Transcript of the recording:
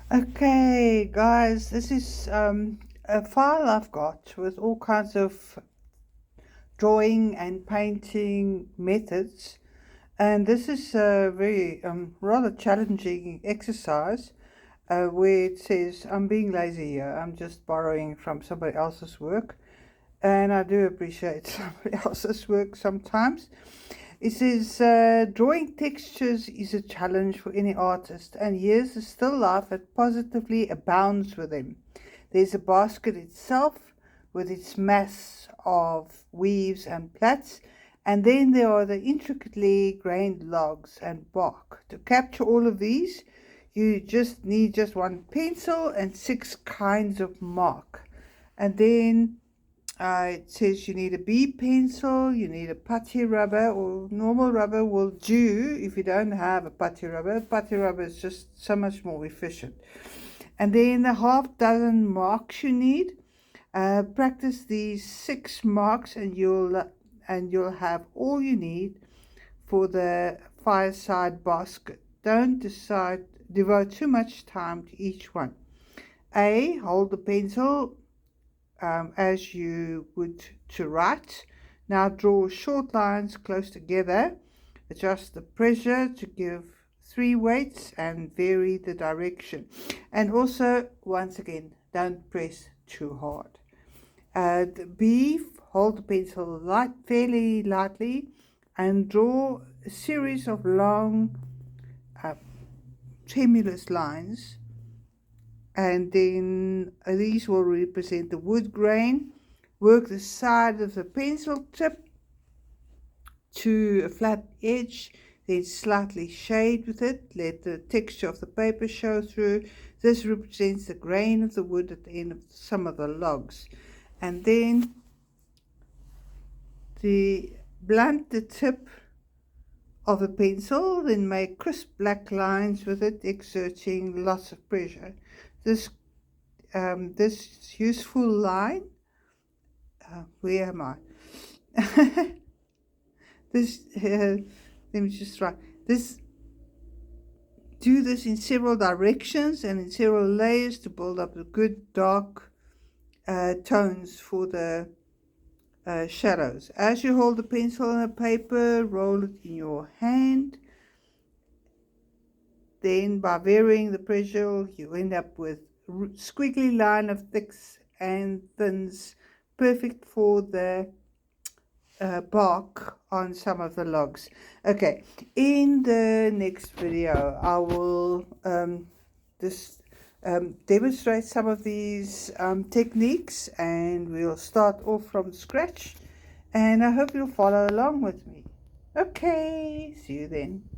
Okay, guys, this is a file I've got with all kinds of drawing and painting methods, and this is a very rather challenging exercise where it says I'm being lazy here. I'm just borrowing from somebody else's work, and I do appreciate somebody else's work sometimes. It says drawing textures is a challenge for any artist, and here's a still life that positively abounds with them. There's a basket itself with its mass of weaves and plaits, and then there are the intricately grained logs and bark. To capture all of these, you just need just one pencil and 6 kinds of mark. And then it says you need a B pencil, you need a putty rubber, or normal rubber will do if you don't have a putty rubber. Putty rubber is just so much more efficient. And then the half dozen marks you need. Practice these 6 marks and you'll have all you need for the fireside basket. Don't devote too much time to each one. A. Hold the pencil as you would to write. Now draw short lines close together. Adjust the pressure to give 3 weights and vary the direction. And also, once again, don't press too hard. B, hold the pencil fairly lightly and draw a series of long tremulous lines, and then these will represent the wood grain. Work the side of the pencil tip to a flat edge, then slightly shade with it. Let the texture of the paper show through. This represents the grain of the wood at the end of some of the logs. And then blunt the tip of the pencil, then make crisp black lines with it, exerting lots of pressure. This useful line, where am I? Let me just write this. Do this in several directions and in several layers to build up a good dark tones for the shadows. As you hold the pencil on the paper, roll it in your hand. Then by varying the pressure, you end up with squiggly line of thicks and thins, perfect for the bark on some of the logs. Okay, in the next video I will demonstrate some of these techniques, and we'll start off from scratch, and I hope you'll follow along with me. Okay, see you then.